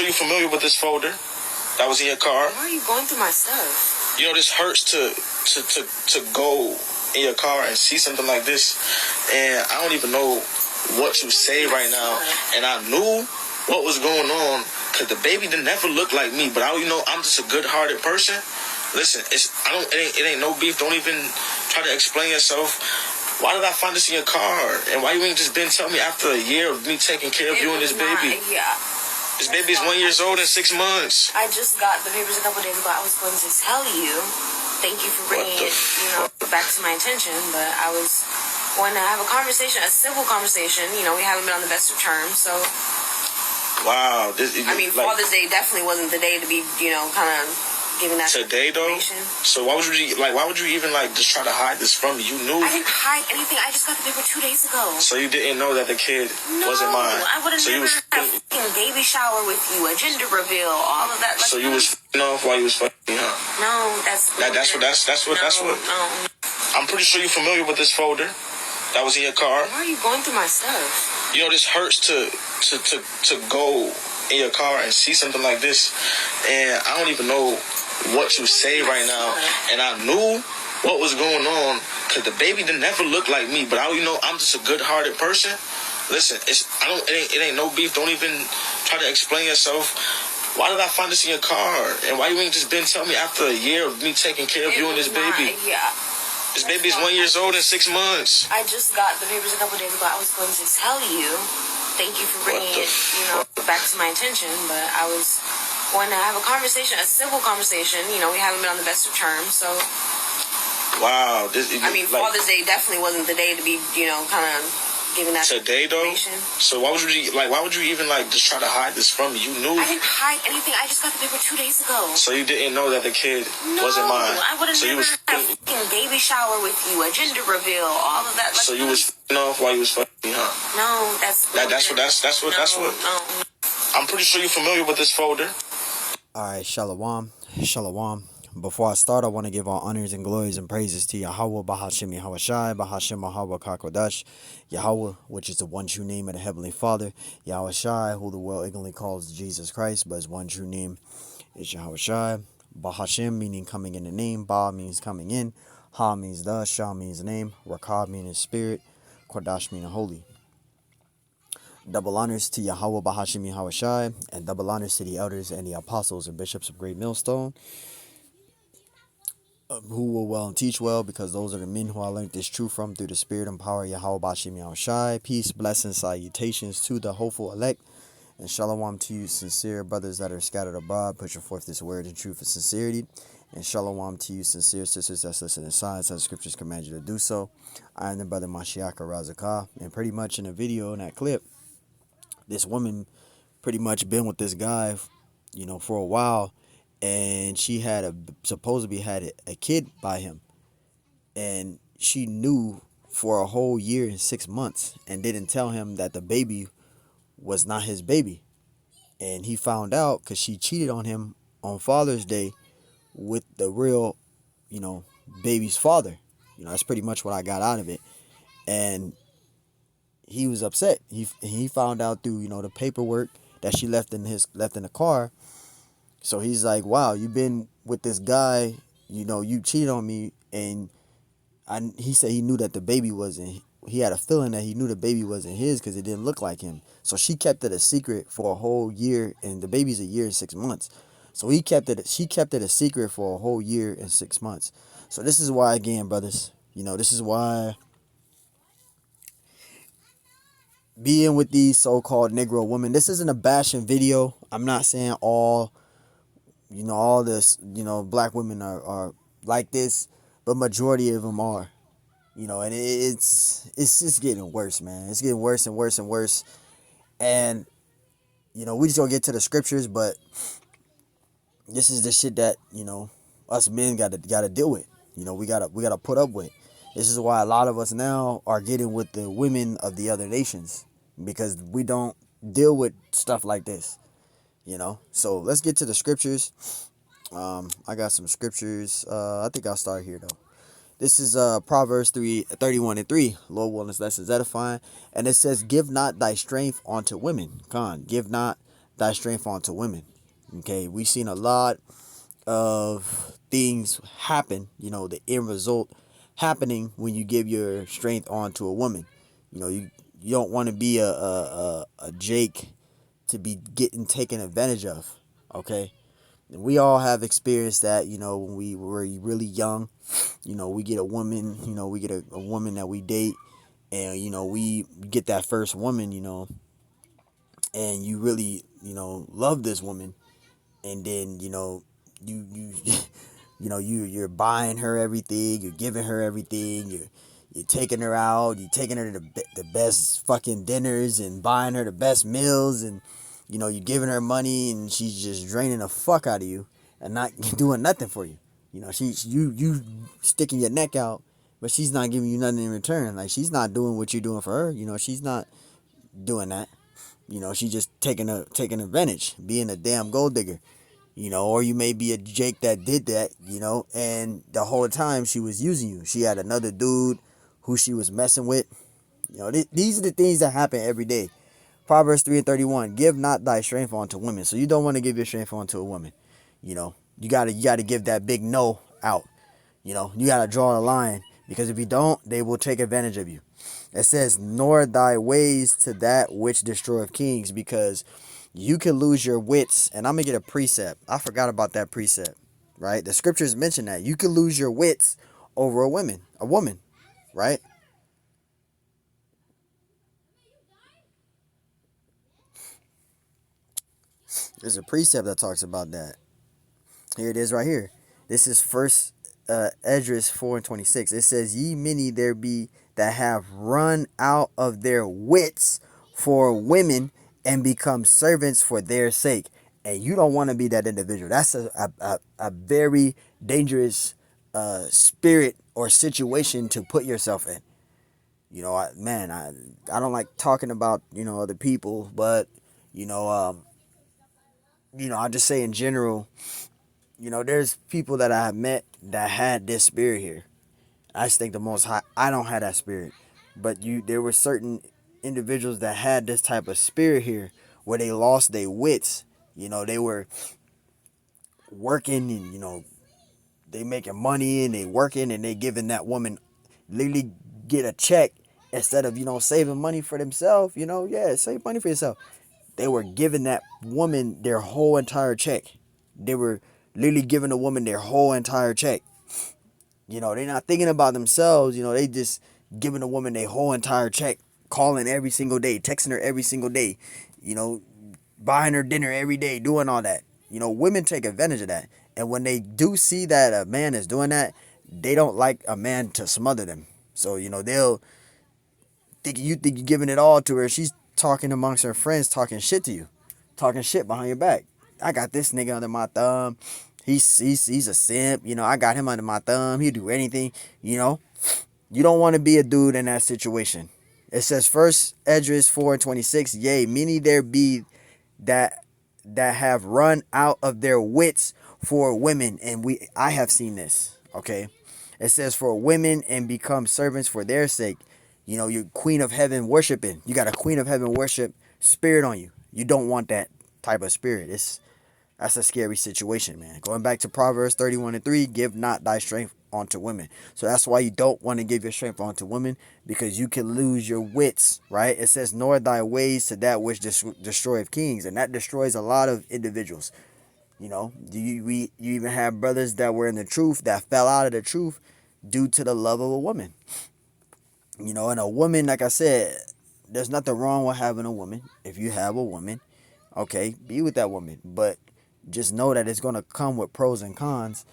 sure you're familiar with this folder that was in your car. Why are you going through my stuff? You know, this hurts to go in your car and see something like this, and I don't even know what to say right now. And I knew what was going on because the baby didn't never look like me, but I'm just a good-hearted person. Listen, it ain't no beef. Don't even try to explain yourself. Why did I find this in your car? And why you ain't just been telling me after a year of me taking care of you and this baby? Yeah. This baby is 1 year old and 6 months. I just got the papers a couple days ago. I was going to tell you, thank you for bringing it, back to my attention, but I was going to have a conversation, a civil conversation. We haven't been on the best of terms, so. Wow. Father's Day definitely wasn't the day to be, kind of giving that today though. So why would you even just try to hide this from me? You knew. I didn't hide anything. I just got the paper 2 days ago. So you didn't know that the kid wasn't mine. I would have never had a fucking baby shower with you, a gender reveal, all of that. So you was off while you was fucking me, huh? No, that's what. No. I'm pretty sure you're familiar with this folder that was in your car. Why are you going through my stuff? You know, this hurts to go in your car and see something like this, and I don't even know what to say right now. And I knew what was going on because the baby didn't never look like me, but I'm just a good-hearted person. Listen, it ain't no beef. Don't even try to explain yourself. Why did I find this in your car? And why you ain't just been telling me after a year of me taking care of you and this baby? Yeah. This baby is 1 year old and 6 months. I just got the papers a couple days ago. I was going to tell you, thank you for bringing it, back to my attention, but I was going to have a conversation, a civil conversation. We haven't been on the best of terms, so. Wow. Father's Day definitely wasn't the day to be, kind of giving that today though. So why would you even just try to hide this from me? You knew. I didn't hide anything. I just got the paper 2 days ago. So you didn't know that the kid wasn't mine. I would have never had a fucking baby shower with you, a gender reveal, all of that. So you was off while you was fucking me, huh? No, that's what. No. I'm pretty sure you're familiar with this folder. Alright, Shalom. Before I start, I want to give all honors and glories and praises to Yahweh, Bahashim Yahweh Shai, Bahashim Yahweh Kakodash, Yahweh, which is the one true name of the Heavenly Father, Yahweh Shai, who the world ignorantly calls Jesus Christ, but his one true name is Yahweh Shai. Bahashim, meaning coming in the name, Ba means coming in, Ha means the, Shah means name, Rakab meaning spirit, Kodash meaning holy. Double honors to Yahweh, Bahashim Yahweh Shai, and double honors to the elders and the apostles and bishops of Great Millstone, who will well and teach well, because those are the men who I learned this truth from through the spirit and power of Yahweh Bashim Yahweh Shai. Peace, blessings, salutations to the hopeful elect, and shalom to you sincere brothers that are scattered abroad, pushing forth this word in truth and sincerity. And shalom to you sincere sisters that's listening in silence as the scriptures command you to do so. I am the brother Mashiach Razakah, and pretty much in the video in that clip, this woman pretty much been with this guy, for a while. And she supposedly had a kid by him, and she knew for a whole year and 6 months and didn't tell him that the baby was not his baby. And he found out because she cheated on him on Father's Day with the real, baby's father. That's pretty much what I got out of it. And he was upset. He found out through, the paperwork that she left in the car. So he's like, wow, you've been with this guy, you cheated on me. And he said he knew that the baby wasn't, he had a feeling that he knew the baby wasn't his because it didn't look like him. So she kept it a secret for a whole year, and the baby's a year and 6 months. So she kept it a secret for a whole year and 6 months. So this is why, again, brothers, this is why being with these so-called Negro women, this isn't a bashing video. I'm not saying all this, black women are like this, but majority of them are, and it's just getting worse, man. It's getting worse and worse and worse. And, we just gonna get to the scriptures, but this is the shit that, us men gotta deal with. We gotta put up with. This is why a lot of us now are getting with the women of the other nations, because we don't deal with stuff like this. So let's get to the scriptures. I got some scriptures. I think I'll start here though. This is Proverbs 31:3. Lord willing, lessons edifying. And it says, give not thy strength unto women. Give not thy strength onto women. Okay, we've seen a lot of things happen, the end result happening when you give your strength onto a woman. You don't want to be a Jake to be getting taken advantage of. Okay, and we all have experienced that, when we were really young. We get a woman, we get a woman that we date, and we get that first woman, and you really, love this woman, and then you you're buying her everything, you're giving her everything, you're taking her out, you're taking her to the best fucking dinners and buying her the best meals, and you're giving her money, and she's just draining the fuck out of you and not doing nothing for you. You sticking your neck out, but she's not giving you nothing in return. Like, she's not doing what you're doing for her. She's not doing that. She's just taking advantage, being a damn gold digger. Or you may be a Jake that did that, and the whole time she was using you. She had another dude who she was messing with. These are the things that happen every day. Proverbs 3:31, give not thy strength unto women. So you don't want to give your strength unto a woman. You gotta give that big no out. You gotta draw a line, because if you don't, they will take advantage of you. It says, nor thy ways to that which destroyeth kings, because you can lose your wits. And I'm gonna get a precept. I forgot about that precept, right? The scriptures mention that you can lose your wits over a woman, right? There's a precept that talks about that. Here it is right here. This is first Esdras 4:26. It says, ye many there be that have run out of their wits for women and become servants for their sake. And you don't want to be that individual. That's a very dangerous spirit or situation to put yourself in. I don't like talking about, other people, but, I just say in general, there's people that I have met that had this spirit here. I just think the Most High, I don't have that spirit. But there were certain individuals that had this type of spirit here where they lost their wits. They were working, and, they making money, and they working, and they giving that woman literally get a check instead of, saving money for themselves. Yeah, save money for yourself. They were giving that woman their whole entire check. They were literally giving the woman their whole entire check. They're not thinking about themselves. They just giving the woman their whole entire check, calling every single day, texting her every single day, buying her dinner every day, doing all that. Women take advantage of that. And when they do see that a man is doing that, they don't like a man to smother them. So, they'll think you're giving it all to her. She's talking amongst her friends, talking shit to you, talking shit behind your back. I got this nigga under my thumb. He's a simp. I got him under my thumb. He'll do anything. You don't want to be a dude in that situation. It says first Esdras 4:26. Yea, many there be that have run out of their wits for women, and I have seen this. Okay, it says for women and become servants for their sake. You're queen of heaven worshiping. You got a queen of heaven worship spirit on you. You don't want that type of spirit. That's a scary situation, man. Going back to Proverbs 31:3, give not thy strength unto women. So that's why you don't want to give your strength unto women, because you can lose your wits, right? It says, nor thy ways to that which destroyeth kings. And that destroys a lot of individuals. You even have brothers that were in the truth that fell out of the truth due to the love of a woman. And a woman, like I said, there's nothing wrong with having a woman. If you have a woman, okay, be with that woman. But just know that it's going to come with pros and cons.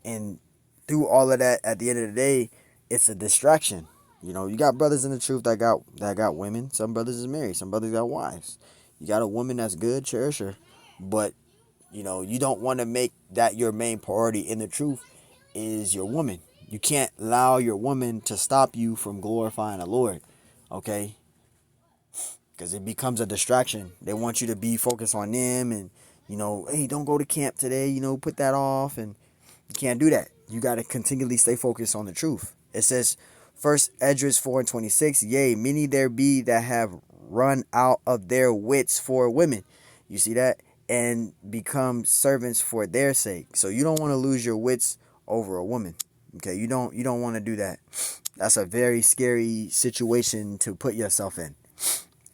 And through all of that, at the end of the day, it's a distraction. You got brothers in the truth that got women. Some brothers is married. Some brothers got wives. You got a woman that's good, cherish her. But, you don't want to make that your main priority in the truth is your woman. You can't allow your woman to stop you from glorifying the Lord. Okay? Because it becomes a distraction. They want you to be focused on them and, hey, don't go to camp today, put that off. And you can't do that. You got to continually stay focused on the truth. It says, first Esdras 4:26, yea, many there be that have run out of their wits for women. You see that? and become servants for their sake. So you don't want to lose your wits over a woman. Okay, you don't want to do that. That's a very scary situation to put yourself in.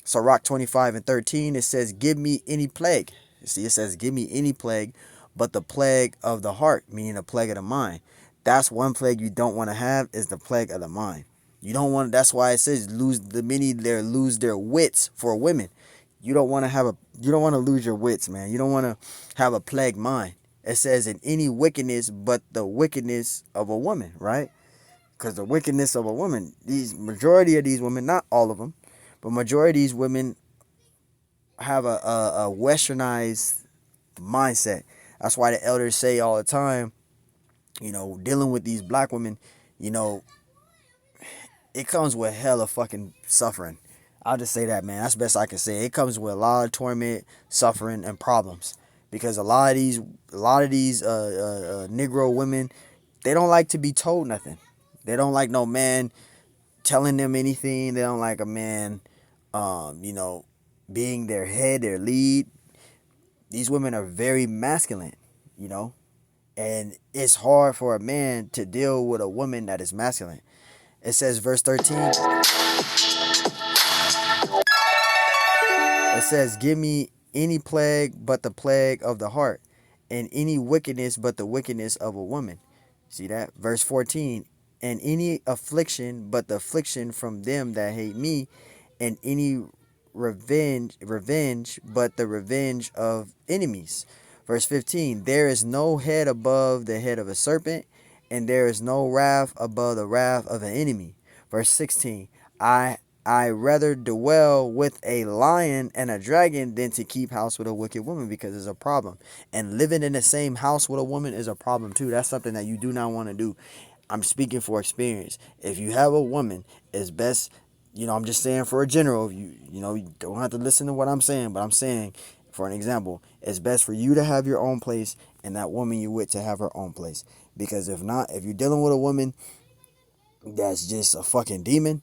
So Rock 25:13, it says, give me any plague. See, it says, give me any plague, but the plague of the heart, meaning the plague of the mind. That's one plague you don't want to have, is the plague of the mind. You don't want. That's why it says lose the many there lose their wits for women. You don't want to have a. You don't want to lose your wits, man. You don't want to have a plagued mind. It says in any wickedness, but the wickedness of a woman, right? Because the wickedness of a woman, these majority of these women, not all of them, but majority of these women have a westernized mindset. That's why the elders say all the time, dealing with these black women, you know, it comes with hella fucking suffering. I'll just say that, man. That's the best I can say. It comes with a lot of torment, suffering, and problems. Because a lot of these Negro women, they don't like to be told nothing. They don't like no man telling them anything. They don't like a man, being their head, their lead. These women are very masculine, and it's hard for a man to deal with a woman that is masculine. It says, verse 13, it says, give me any plague but the plague of the heart, and any wickedness but the wickedness of a woman. See that? Verse 14, and any affliction but the affliction from them that hate me, and any revenge but the revenge of enemies. Verse 15, there is no head above the head of a serpent, and there is no wrath above the wrath of an enemy. Verse 16, I rather dwell with a lion and a dragon than to keep house with a wicked woman, because it's a problem. And living in the same house with a woman is a problem too. That's something that you do not want to do. I'm speaking for experience. If you have a woman, it's best, I'm just saying for a general, you don't have to listen to what I'm saying, but I'm saying for an example, it's best for you to have your own place and that woman you with to have her own place. Because if not, if you're dealing with a woman that's just a fucking demon,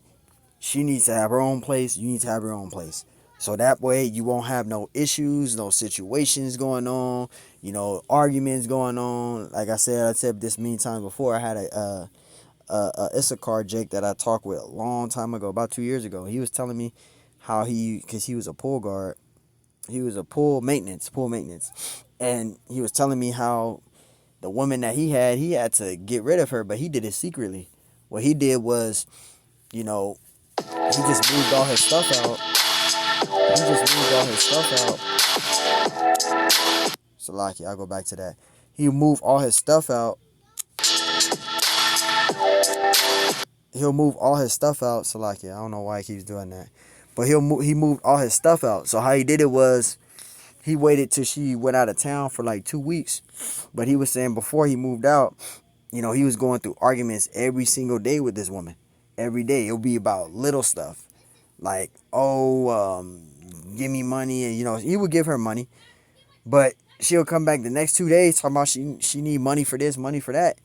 she needs to have her own place. You need to have your own place. So that way you won't have no issues, no situations going on, arguments going on. Like I said this many times before. I had a Issachar Jake that I talked with a long time ago, about 2 years ago. He was telling me how because he was a pool guard. He was a pool maintenance. And he was telling me how the woman that he had to get rid of her, but he did it secretly. What he did was, he just moved all his stuff out. Salaki, I'll go back to that. He moved all his stuff out. Salaki, I don't know why he keeps doing that. But he moved all his stuff out. So how he did it was, he waited till she went out of town for like 2 weeks. But he was saying before he moved out, he was going through arguments every single day with this woman. Every day. It'll be about little stuff. Like, give me money. And, he would give her money. But she'll come back the next 2 days talking about she need money for this, money for that.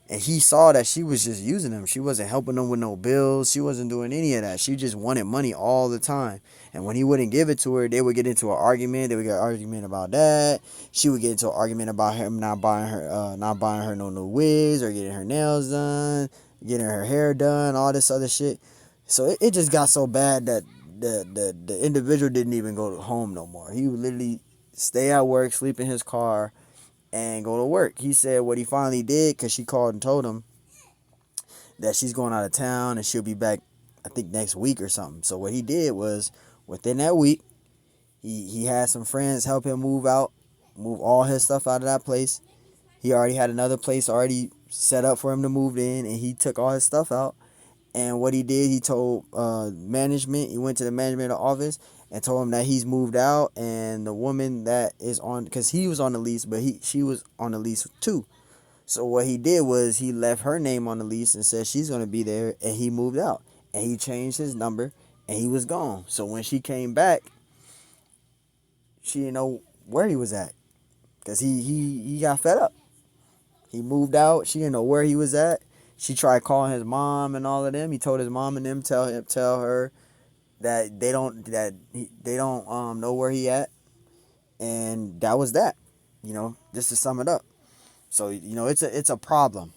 And he saw that she was just using him. She wasn't helping him with no bills. She wasn't doing any of that. She just wanted money all the time. And when he wouldn't give it to her, they would get into an argument. They would get an argument about that. She would get into an argument about him not buying her no new wigs, or getting her nails done, getting her hair done, all this other shit. So it just got so bad that the individual didn't even go home no more. He would literally stay at work, sleep in his car, and go to work. He said what he finally did, because she called and told him that she's going out of town and she'll be back, I think, next week or something. So what he did was, within that week, he had some friends help him move all his stuff out of that place. He already had another place already set up for him to move in, and he took all his stuff out. And what he did, he told management, he went to the management office and told him that he's moved out, and the woman that is on, because he was on the lease, but she was on the lease too. So what he did was, he left her name on the lease and said she's going to be there, and he moved out. And he changed his number, and he was gone. So when she came back, she didn't know where he was at, because he got fed up. He moved out. She didn't know where he was at. She tried calling his mom and all of them. He told his mom and them tell her that they don't know where he at. And that was that. Just to sum it up. So, it's a problem.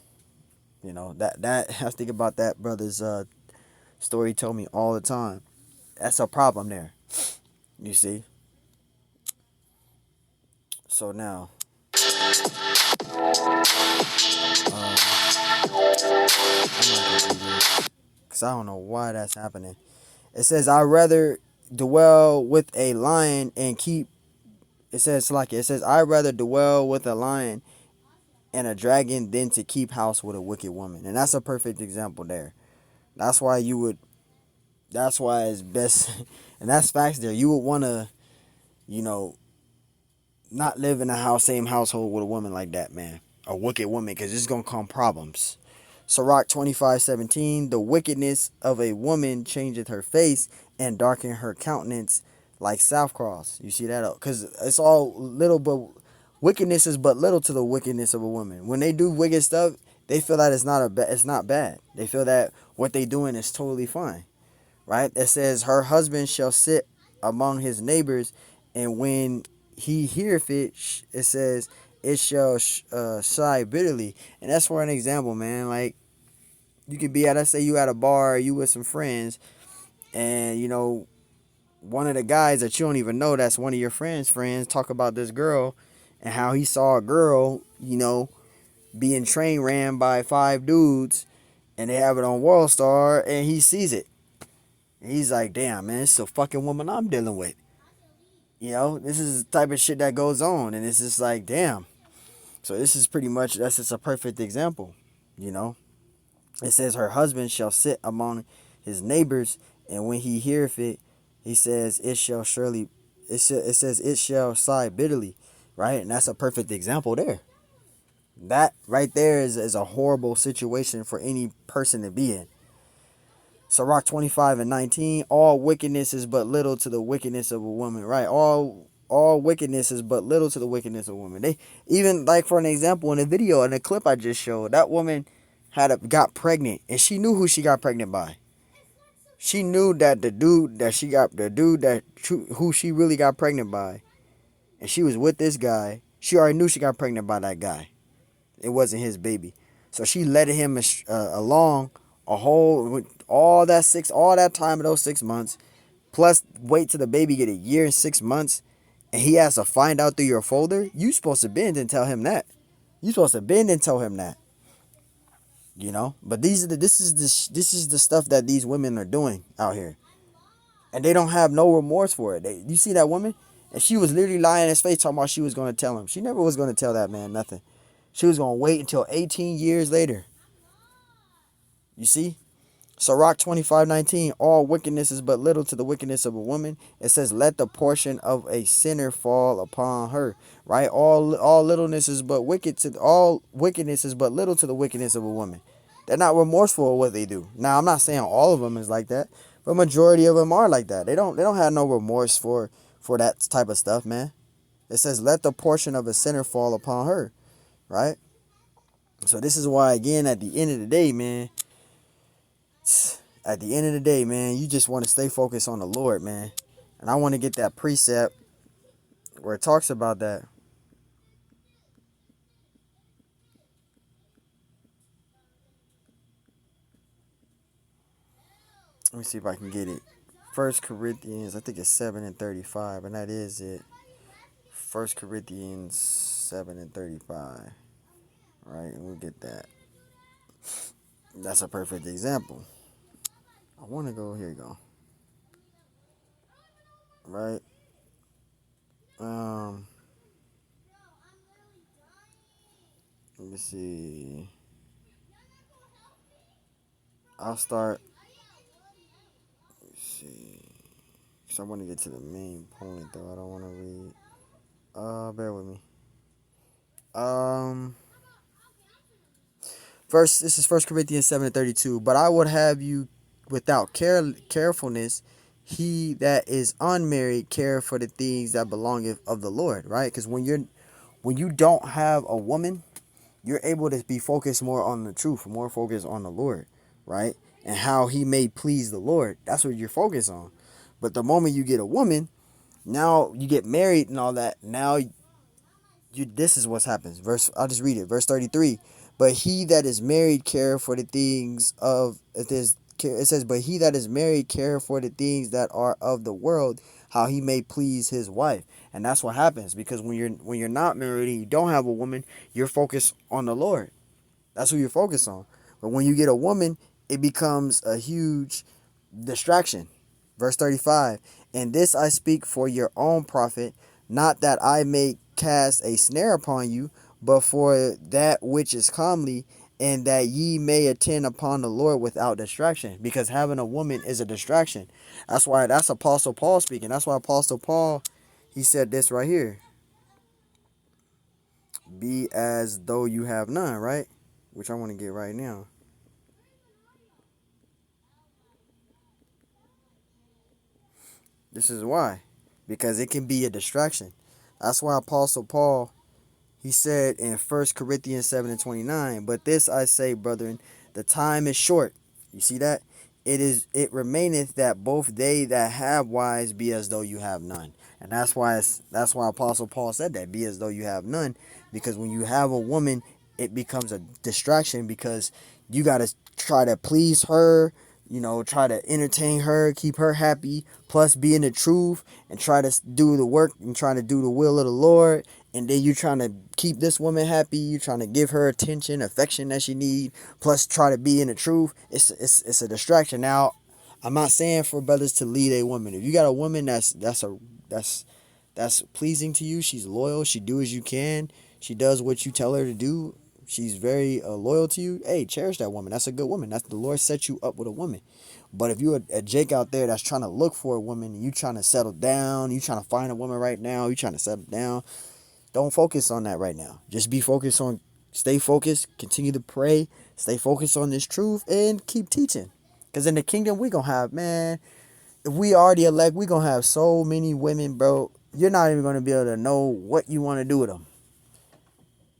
That I think about that brother's story he told me all the time. That's a problem there. You see? So now, because I don't know why that's happening. It says, I'd rather dwell with a lion and keep. It says, I'd rather dwell with a lion and a dragon than to keep house with a wicked woman. And that's a perfect example there. That's why that's why it's best. And that's facts there. You would want to, you know, not live in a same household with a woman like that, man. A wicked woman, because it's going to come problems. Sirach 25:17, the wickedness of a woman changeth her face and darken her countenance like sackcloth. You see that? Because it's all little, but wickedness is but little to the wickedness of a woman. When they do wicked stuff, they feel that it's not bad. They feel that what they doing is totally fine, right? It says, her husband shall sit among his neighbors, and when he heareth it, it says, it shall sigh bitterly. And that's for an example, man. Like, you could be at, let's say you at a bar, you with some friends, and one of the guys that you don't even know, that's one of your friends talk about this girl and how he saw a girl, being train ran by 5 dudes, and they have it on World Star, and he sees it. And he's like, damn, man, this is a fucking woman I'm dealing with. This is the type of shit that goes on, and it's just like, damn. So this is pretty much, that's just a perfect example, It says, her husband shall sit among his neighbors, and when he heareth it, he says, it says, it shall sigh bitterly, right? And that's a perfect example there. That right there is a horrible situation for any person to be in. Sirach 25:19, all wickedness is but little to the wickedness of a woman, right? All wickedness is but little to the wickedness of a woman. They even, like, for an example, in the video, in the clip I just showed, that woman got pregnant, and she knew who she got pregnant by. She knew that who she really got pregnant by, and she was with this guy. She already knew she got pregnant by that guy. It wasn't his baby, so she led him along all that time of those 6 months, plus wait till the baby get a year and 6 months, and he has to find out through your folder. You supposed to bend and tell him that. But this is the stuff that these women are doing out here, and they don't have no remorse for it. You see that woman, and she was literally lying in his face talking about she was going to tell him. She never was going to tell that man nothing. She was going to wait until 18 years later. You see? Sirach 25:19, all wickedness is but little to the wickedness of a woman. It says, let the portion of a sinner fall upon her. Right? All wickedness is but little to the wickedness of a woman. They're not remorseful of what they do. Now, I'm not saying all of them is like that, but majority of them are like that. They don't have no remorse for that type of stuff, man. It says, let the portion of a sinner fall upon her. Right? So this is why, again, at the end of the day, man, you just want to stay focused on the Lord, man. And I want to get that precept where it talks about that. Let me see if I can get it. 1 Corinthians, I think it's 7:35, and that is it. 1 Corinthians 7:35. Right, and we'll get that. That's a perfect example. I want to go, here you go. Right? Let me see. I'll start. Let's see. So I want to get to the main point, though. I don't want to read. Bear with me. This is 1 Corinthians 7:32. But I would have you without carefulness, he that is unmarried care for the things that belongeth of the Lord, right? Because when you don't have a woman, you're able to be focused more on the truth, more focused on the Lord, right? And how he may please the Lord. That's what you're focused on. But the moment you get a woman, Now you get married and all that. Now this is what happens. I'll just read it. Verse 33. But he that is married care for the things of it says, but he that is married care for the things that are of the world, how he may please his wife. And that's what happens, because when you're not married and you don't have a woman, you're focused on the Lord. That's who you're focused on. But when you get a woman, it becomes a huge distraction. Verse 35. And this I speak for your own profit, not that I may cast a snare upon you, but for that which is comely, and that ye may attend upon the Lord without distraction. Because having a woman is a distraction. That's Apostle Paul speaking. That's why Apostle Paul, he said this right here. Be as though you have none, right? Which I want to get right now. This is why. Because it can be a distraction. That's why Apostle Paul, he said in 1 Corinthians 7:29, but this I say, brethren, the time is short. You see that? It remaineth that both they that have wives be as though you have none. And that's why Apostle Paul said that, be as though you have none. Because when you have a woman, it becomes a distraction, because you got to try to please her, try to entertain her, keep her happy, plus be in the truth and try to do the work and try to do the will of the Lord. And then you're trying to keep this woman happy. You're trying to give her attention, affection that she needs, plus try to be in the truth. It's a distraction. Now, I'm not saying for brothers to lead a woman. If you got a woman that's pleasing to you, she's loyal, she do as you can, she does what you tell her to do, she's very loyal to you, hey, cherish that woman. That's a good woman. That's the Lord set you up with a woman. But if you're a Jake out there that's trying to look for a woman, and you trying to settle down, you trying to find a woman right now, you trying to settle down, don't focus on that right now. Just stay focused, continue to pray, stay focused on this truth, and keep teaching. Because in the kingdom, we going to have, man, if we already elect, we going to have so many women, bro. You're not even going to be able to know what you want to do with them.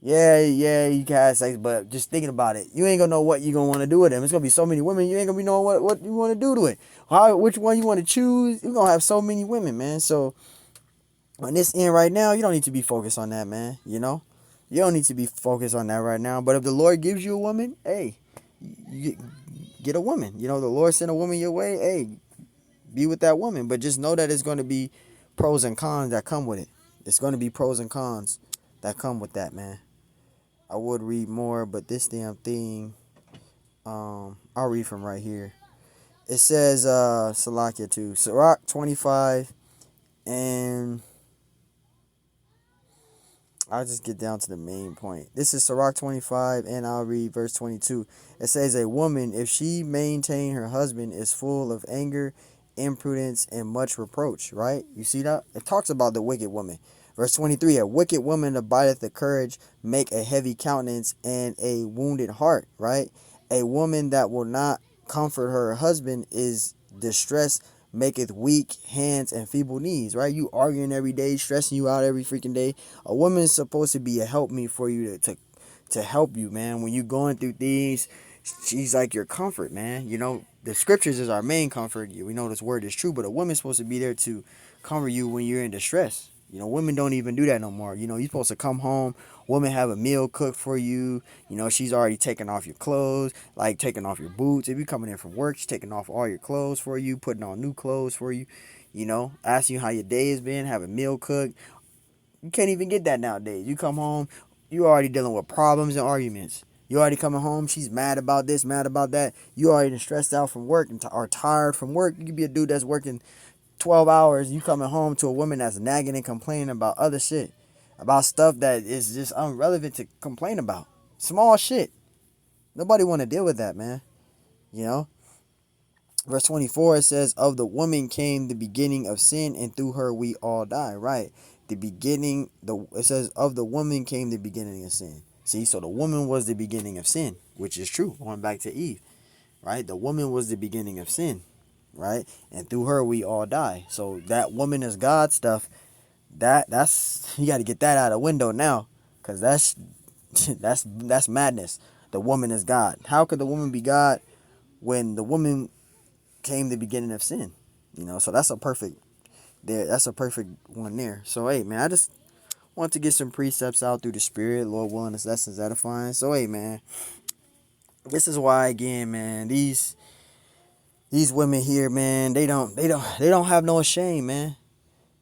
Yeah, you can have sex, but just thinking about it, you ain't going to know what you're going to want to do with them. It's going to be so many women, you ain't going to be knowing what you want to do to it. Which one you want to choose. You're going to have so many women, man. So, on this end right now, you don't need to be focused on that, man. You don't need to be focused on that right now. But if the Lord gives you a woman, hey, you get a woman. The Lord sent a woman your way, hey, be with that woman. But just know that it's going to be pros and cons that come with it. It's going to be pros and cons that come with that, man. I would read more, but this damn thing, I'll read from right here. It says, Salakia too, Sirach 25, and I'll just get down to the main point. This is Sirach 25, and I'll read verse 22. It says, a woman, if she maintain her husband, is full of anger, imprudence, and much reproach, right? You see that? It talks about the wicked woman. Verse 23, a wicked woman abideth the courage, make a heavy countenance, and a wounded heart, right? A woman that will not comfort her husband is distressed, maketh weak hands and feeble knees, right? You arguing every day, stressing you out every freaking day. A woman is supposed to be a helpmeet for you to help you, man. When you're going through things, she's like your comfort, man. The scriptures is our main comfort. We know this word is true, but a woman's supposed to be there to comfort you when you're in distress. Women don't even do that no more. You're supposed to come home, woman have a meal cooked for you. She's already taking off your clothes, like taking off your boots. If you're coming in from work, she's taking off all your clothes for you, putting on new clothes for you, asking you how your day has been, have a meal cooked. You can't even get that nowadays. You come home, you already dealing with problems and arguments. You already coming home, she's mad about this, mad about that. You already stressed out from work and are tired from work. You could be a dude that's working 12 hours, you coming home to a woman that's nagging and complaining about other shit, about stuff that is just irrelevant to complain about. Small shit. Nobody want to deal with that, man. Verse 24, it says, of the woman came the beginning of sin, and through her we all die, right? It says, of the woman came the beginning of sin. See, so the woman was the beginning of sin, which is true, going back to Eve, right? The woman was the beginning of sin, right? And through her we all die. So that woman is God stuff, that's you got to get that out of the window now, because that's madness. The woman is God. How could the woman be God when the woman came the beginning of sin? So that's a perfect there. That's a perfect one there. So hey, man, I just want to get some precepts out through the spirit. Lord willing, this lesson's edifying. So hey, man, this is why again, man. These women here, man, they don't have no shame, man.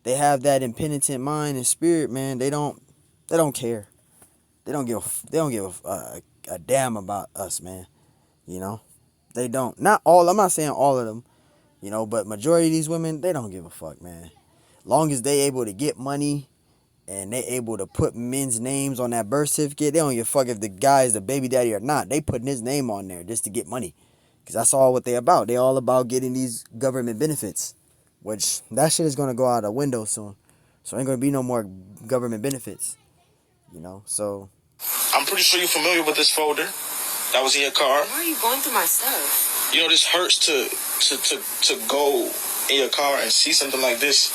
They have that impenitent mind and spirit, man. They don't care. They don't give a damn about us, man. You know, they don't. Not all. I'm not saying all of them. You know, but majority of these women, they don't give a fuck, man. Long as they able to get money and they able to put men's names on that birth certificate, they don't give a fuck if the guy is the baby daddy or not. They putting his name on there just to get money. Because that's all what they about. They all about getting these government benefits. Which, that shit is going to go out the window soon. So ain't going to be no more government benefits. You know, so. I'm pretty sure you're familiar with this folder that was in your car. Why are you going through my stuff? You know, this hurts to go in your car and see something like this.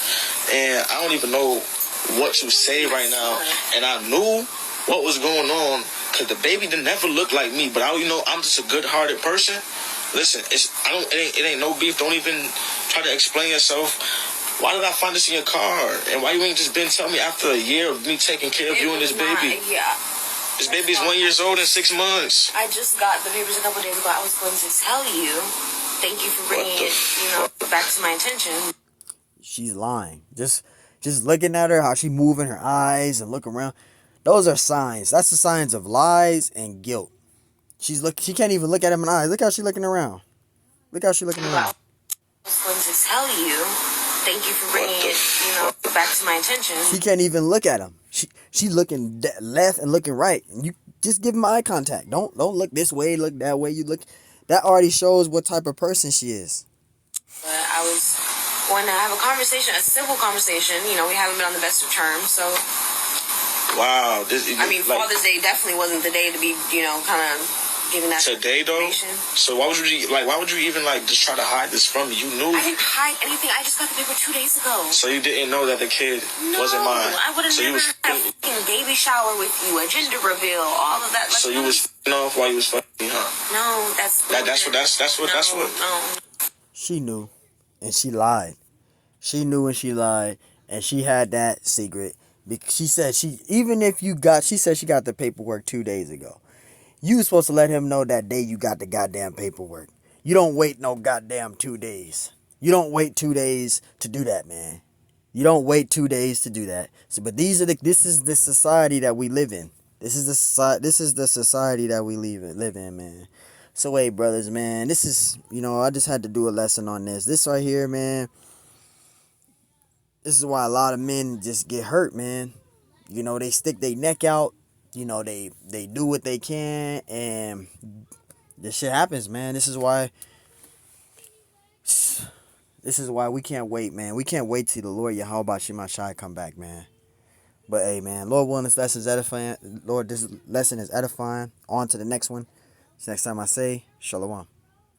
And I don't even know what to say right now. And I knew what was going on because the baby didn't never look like me. But I'm just a good-hearted person. Listen, it ain't no beef. Don't even try to explain yourself. Why did I find this in your car? And why you ain't just been telling me after a year of me taking care of you and this baby? Yeah. This baby's 1 year old and 6 months. I just got the papers a couple days ago. I was going to tell you. Thank you for bringing it, back to my attention. She's lying. Just looking at her, how she moving her eyes and look around. Those are signs. That's the signs of lies and guilt. She can't even look at him in the eyes. Look how she looking around. Look how she looking around. I was going to tell you. Thank you for bringing it, back to my attention. She can't even look at him. She looking left and looking right. And you just give him eye contact. Don't look this way, look that way. You look. That already shows what type of person she is. But I was going to have a conversation, a simple conversation. We haven't been on the best of terms, so. Wow. Father's Day definitely wasn't the day to be, kind of giving that today though. So why would you even just try to hide this from me? You knew. I didn't hide anything. I just got the paper 2 days ago. So you didn't know that the kid wasn't mine. I would have never had a fucking baby shower with you, a gender reveal, all of that. So you was off while you was fucking me, huh? No, that's what. No. She knew, and she lied. She knew and she lied, and she had that secret. She said she said she got the paperwork 2 days ago. You was supposed to let him know that day you got the goddamn paperwork. You don't wait no goddamn 2 days. You don't wait 2 days to do that, man. You don't wait 2 days to do that. So, but this is the society that we live in. This is the society that we live in, man. So, hey, brothers, man, this is, I just had to do a lesson on this. This right here, man, this is why a lot of men just get hurt, man. They stick their neck out. They do what they can, and this shit happens, man. This is why we can't wait, man. We can't wait till the Lord Yahweh Shemashai come back, man. But hey, man, Lord willing, this lesson is edifying. Lord, this lesson is edifying. On to the next one. Next time I say, Shalom.